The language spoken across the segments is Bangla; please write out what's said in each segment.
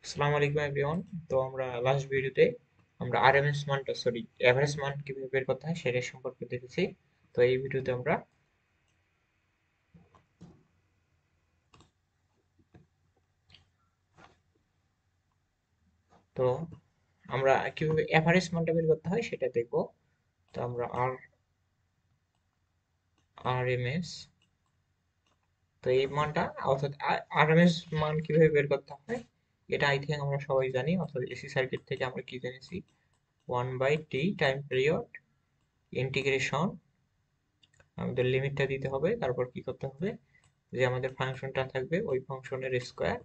আসসালামু আলাইকুম এভরিওয়ান। তো আমরা লাস্ট ভিডিওতে আমরা আরএমএস মানটা এভারেজ মান কিভাবে বের করতে হয় সেটা সম্পর্কে দেখেছি। তো এই ভিডিওতে তো আমরা কিভাবে এভারেজ মানটা বের করতে হয় সেটা দেখব। তো আমরা আরএমএস, তো এই মানটা অর্থাৎ আরএমএস মান কিভাবে বের করতে হয় এটা আই থিঙ্ক আমরা সবাই জানি। অর্থাৎ এসি সার্কিট থেকে আমরা কি জেনেছি, 1/t টাইম পিরিয়ড ইন্টিগ্রেশন, আমাদের লিমিটটা দিতে হবে, তারপর কি করতে হবে যে আমাদের ফাংশনটা থাকবে ওই ফাংশনের স্কোয়ার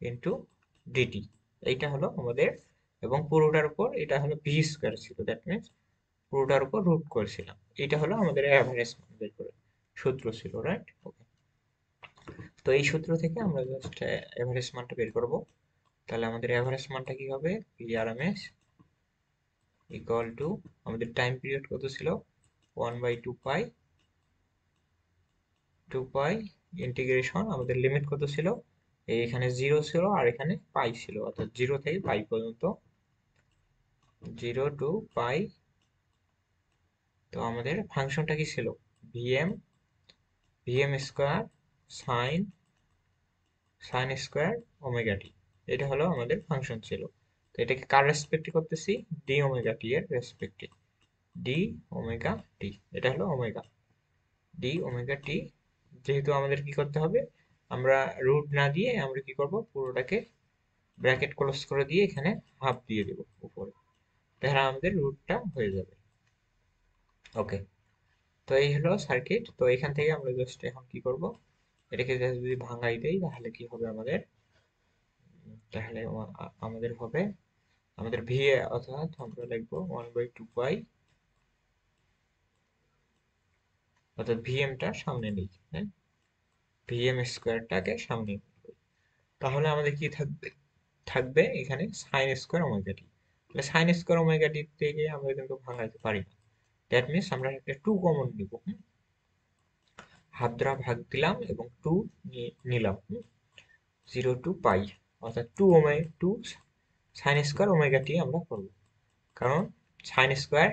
ইন্টু ডিটি। এইটা হলো আমাদের, এবং পুরোটার উপর এটা হলো ভি স্কোয়ার ছিল, দ্যাট মিনস পুরোটার উপর রুট করেছিলাম। এটা হলো আমাদের অ্যাভারেজ মান বের করে সূত্র ছিল, রাইট? ওকে। তো এই সূত্র থেকে আমরা জাস্ট অ্যাভারেজ মানটা বের করব। তাহলে আমাদের অ্যাভারেজ মানটা কি হবে, পিআরএমএস ইকুয়াল টু, আমাদের টাইম পিরিয়ড কত ছিল, 1/2 পাই, 2 পাই ইন্টিগ্রেশন, আমাদের লিমিট কত ছিল, এখানে জিরো ছিল আর এখানে পাই ছিল, অর্থাৎ জিরো থেকে পাই পর্যন্ত, 0 to পাই। তো আমাদের ফাংশনটা কি ছিল, VM, VM square sine, sine square omega t. এটা হলো আমাদের ফাংশন ছিল। তো এটাকে কার রেসপেক্টে করতেছি, ডি ওমেগা টি এর রেসপেক্টে, ডি ওমেগা টি। এটা হলো ওমেগা, ডি ওমেগা টি। যেহেতু আমাদের কি করতে হবে, আমরা রুট না দিয়ে আমরা কি করব, পুরোটাকে ব্র্যাকেট ক্লোজ করে দিয়ে এখানে হাফ দিয়ে দেব উপরে, তাহলে আমাদের রুটটা হয়ে যাবে। ওকে। তো এই হলো সার্কিট। তো এখান থেকে আমরা জাস্ট এখন কি করব, এটাকে জাস্ট যদি ভাঙাই দেই তাহলে কি হবে আমাদের, তাহলে আমাদের হবে, আমাদের ভি এ, অর্থাৎ আমরা লিখবো 1/2 পাই, অর্থাৎ ভিএমটা সামনে নেই, হ্যাঁ, ভিএম স্কোয়ারটাকে সামনে নিই। তাহলে আমাদের কি থাকবে, থাকবে এখানে সাইন স্কোয়ার ওমেগা টি। তাহলে সাইন স্কোয়ার ওমেগা টি থেকে আমরা কিন্তু ভাঙাইতে পারি না, দ্যাট মিনস আমরা একটা টু কমন নিব। হাফ দ্বারা ভাগ দিলাম এবং টু নিলাম, 0 to পাই, অর্থাৎ টু সাইন স্কোয়ার ওমেগা টি আমরা করবো। কারণ সাইন স্কোয়ার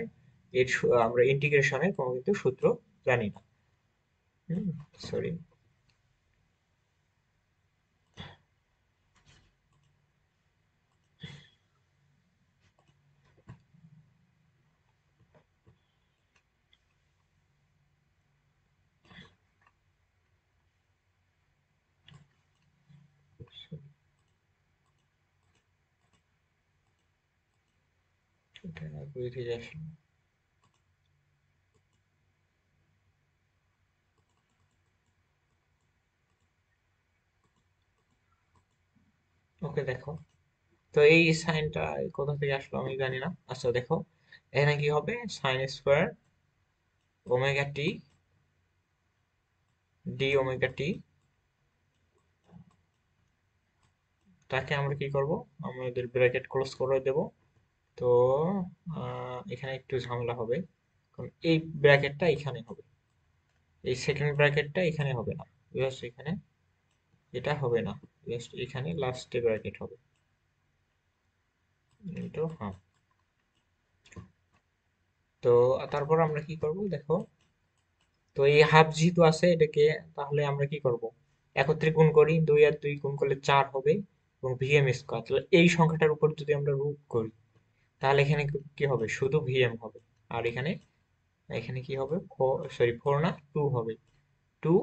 এর আমরা ইন্টিগ্রেশনের কোনো কিন্তু সূত্র জানি না। সরি, এটা বুঝে যাচ্ছে। ওকে, দেখো। তো এই সাইনটা কোথা থেকে আসলো আমি জানি না। আচ্ছা দেখো, এখানে কি হবে, সাইন স্কোয়ার ওমেগা টি, ডি ওমেগা টি, তাকে আমরা কি করব, আমাদের ব্র্যাকেট ক্লোজ করে দেব। তো এখানে একটু ঝামেলা হবে, কারণ এই ব্র্যাকেটটা এখানে হবে, এই সেকেন্ড ব্র্যাকেটটা এখানে হবে না, জাস্ট এখানে এটা হবে না, জাস্ট এখানে লাস্টে ব্র্যাকেট হবে, ইন্টু হাফ। তো তারপর আমরা কি করব দেখো, তো এই হাফ যেহেতু আছে এটাকে, তাহলে আমরা কি করব, একত্রে গুণ করি, 2 আর 2 গুণ করলে 4 হবে, এবং ভিএম স্কোয়ার, তাহলে এই সংখ্যাটার উপর যদি আমরা রুট করি তাহলে এখানে কি হবে, শুধু ভিএম হবে। আর এখানে, এখানে কি হবে, সরি 4 না 2 হবে, 2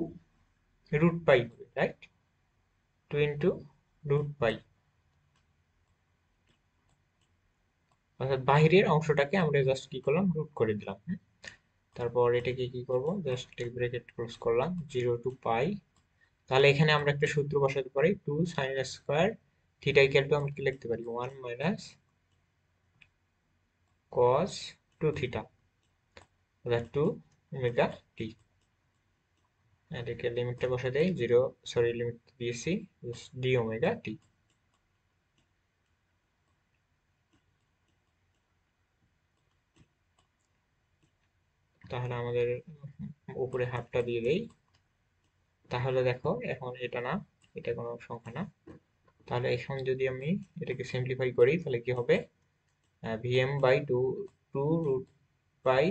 √পাই হবে, রাইট, 2 × √পাই, অর্থাৎ বাহিরের অংশটাকে আমরা জাস্ট কি করলাম, রুট করে দিলাম। তারপর এটাকে কি করব, জাস্ট ব্র্যাকেট ক্লোজ করলাম, 0 to পাই। তাহলে এখানে আমরা একটা সূত্র বসাতে পারি, 2 sin² থিটা ইকুয়াল টু আমরা কি লিখতে পারি, 1 - cos 2 থিটা, অর্থাৎ 2 ওমেগা টি। এটাকে লিমিটটা বসে দেই, জিরো, সরি লিমিট দিয়েছি, ডি ওমেগা টি। তাহলে আমাদের উপরে হাফটা দিয়ে দেই। তাহলে দেখো এখন এটা না, এটা কোনো সংখ্যা না, তাহলে এখন যদি আমি এটাকে সিম্পলিফাই করি তাহলে কি হবে, VM by two, two root by,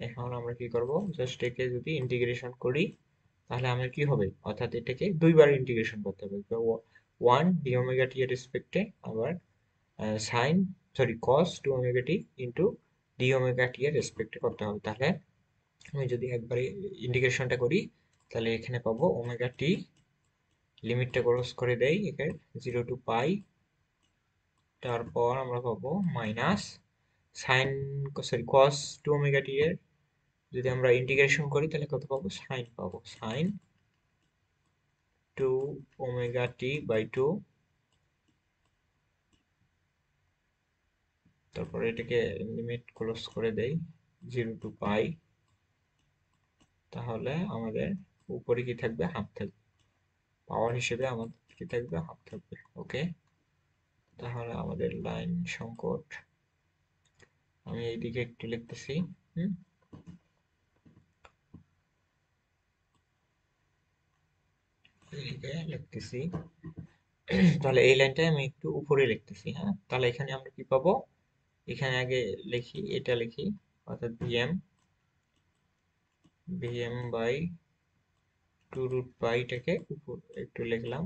এখন আমরা কি করব, জাস্ট একে যদি ইন্টিগ্রেশন করি তাহলে আমার কি হবে, অর্থাৎ এটাকে দুইবার ইন্টিগ্রেশন করতে হবে, ওয়ান ডি ওমেগা টি এর রেসপেক্টে, আবার sine, sorry cos two omega t into d omega t এর রেসপেক্টে করতে হবে। তাহলে আমি যদি একবারে ইন্টিগ্রেশনটা করি তাহলে এখানে পাবো ওমেগা টি, লিমিটটা ক্রস করে দেই এখানে 0 টু পাই, তারপর আমরা পাবো minus sine, sorry cos two omega t এর যদি আমরা ইন্টিগ্রেশন করি তাহলে কত পাবো, সাইন পাবো, sine two omega T by two, তারপর এটাকে লিমিট ক্লোজ করে দেই 0 টু পাই, তাহলে আমাদের উপরে কি থাকবে, হাফ থাকবে, পাওয়ার হিসেবে আমাদের কি থাকবে, হাফ থাকবে। ওকে, তাহলে আমাদের লাইন সংকট, আমি এইদিকে একটু লিখতেছি, হুম, এইদিকে লিখতেছি, তাহলে এই লাইনটাই আমি একটু উপরে লিখতেছি, হ্যাঁ, তাহলে এখানে আমরা কি পাবো, এখানে আগে লিখি, এটা লিখি, অর্থাৎ VM, VM by two root পাইটাকে উপর একটু লিখলাম,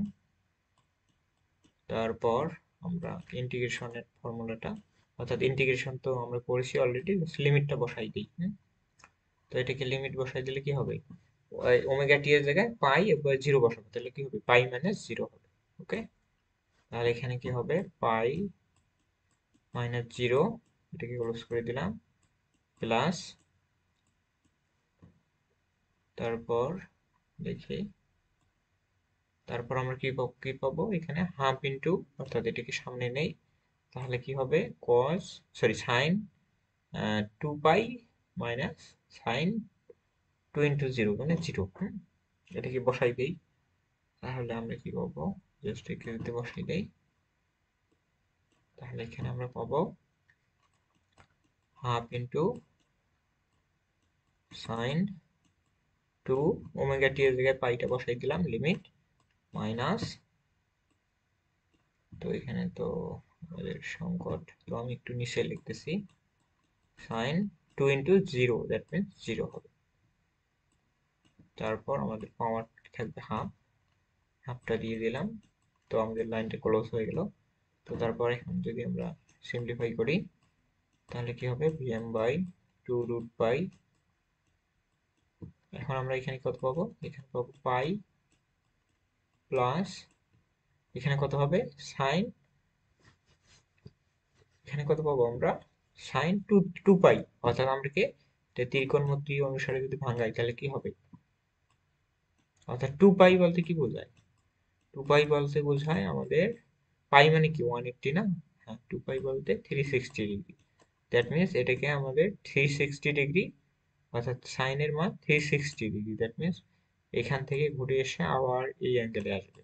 তারপর আমরা ইন্টিগ্রেশনের ফর্মুলাটা, অর্থাৎ ইন্টিগ্রেশন তো আমরা করেছি অলরেডি, লিমিটটা বসাই দিই, তো এটাকে লিমিট বসাই দিলে কি হবে, ওমেগা টি এর জায়গায় পাই এবার জিরো বসাবো, তাহলে কি হবে, পাই মাইনাস জিরো হবে। ওকে, তাহলে এখানে কি হবে, পাই মাইনাস জিরো, এটাকে ক্লোজ করে দিলাম, প্লাস, তারপর দেখি, তারপর আমরা কি পাবো এখানে হাফ ইন্টু, অর্থাৎ এটাকে সামনে নেই, তাহলে কি হবে, cos, sorry sine two pi minus sine two into zero মানে জিরো, এটাকে বসাই দেই, তাহলে আমরা কি পাবো, জাস্ট এখানে বসাই দেই, তাহলে এখানে আমরা পাবো half into sine two omega t এর জায়গায় পাইটা বসাই দিলাম, লিমিট মাইনাস, তো এখানে তো আমাদের সংকট, তো আমি একটু নিচে লিখতেছি, sine two into zero, that means zero হবে, তারপর আমাদের পাওয়ার থাকবে হাফ, হাফটা দিয়ে দিলাম, তো আমাদের লাইনটা ক্লোজ হয়ে গেল। তো তারপর এখন যদি আমরা সিম্পলিফাই করি তাহলে কি হবে, VM by two root pi, এখন আমরা এখানে কত পাবো, এখানে পাবো পাই প্লাস, এখানে কত হবে সাইন, এখানে কত পাবো আমরা, সাইন টু, টু পাই, অর্থাৎ আমরা কি ত্রিকোণমিতি অনুসারে যদি ভাঙাই তাহলে কি হবে, অর্থাৎ টু পাই বলতে কি বোঝায়, টু পাই বলতে বোঝায় আমাদের, পাই মানে কি 180 না, হ্যাঁ, টু পাই বলতে 360 ডিগ্রি, দ্যাট মিনস এটাকে আমাদের 360 ডিগ্রি, অর্থাৎ সাইনের মান 360 ডিগ্রি, দ্যাট মিনস এখান থেকে ঘুরে এসে আবার এই অ্যাঙ্গেলে আসবে,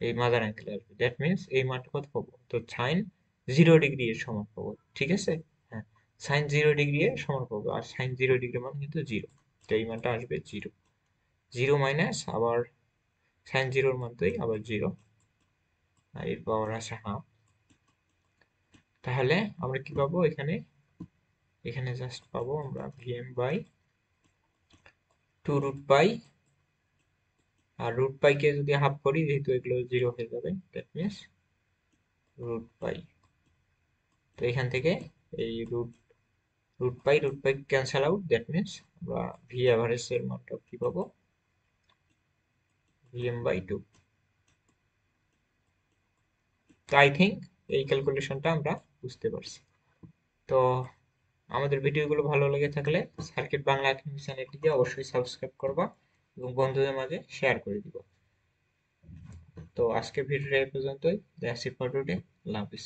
এই মাদার অ্যাঙ্গেলে আসবে, দ্যাট মিনস এই মানটা কত পাবো, তো সাইন 0 ডিগ্রি এর সমান পাবো, ঠিক আছে, হ্যাঁ, সাইন 0 ডিগ্রি এর সমান পাবো, আর সাইন 0 ডিগ্রি মান কিন্তু জিরো, তো এই মানটা আসবে জিরো, জিরো মাইনাস আবার সাইন জিরোর মান তো আবার জিরো, আর এর পাওয়ার আছে হাফ, তাহলে আমরা কি পাবো এখানে, এখানে জাস্ট পাবো আমরা VM by two root pi, আর রুট পাইকে যদি হাফ করি যেহেতু এগুলো জিরো হয়ে যাবে, দ্যাট মিনস রুট পাই, তো এখান থেকে এই root pi cancel out, that means আমরা ভি অ্যাভারেজ এর মানটা কি পাবো, ভিএম বাই টু, তো আই থিঙ্ক এই ক্যালকুলেশনটা আমরা বুঝতে পারছি। তো আমাদের ভিডিওগুলো ভালো লেগে থাকলে সার্কিট বাংলা একাডেমি চ্যানেলটিকে অবশ্যই সাবস্ক্রাইব করবা এবং বন্ধুদের মাঝে শেয়ার করে দিবা। তো আজকের ভিডিওটা এই পর্যন্তই, that's it for today, Allah Hafiz.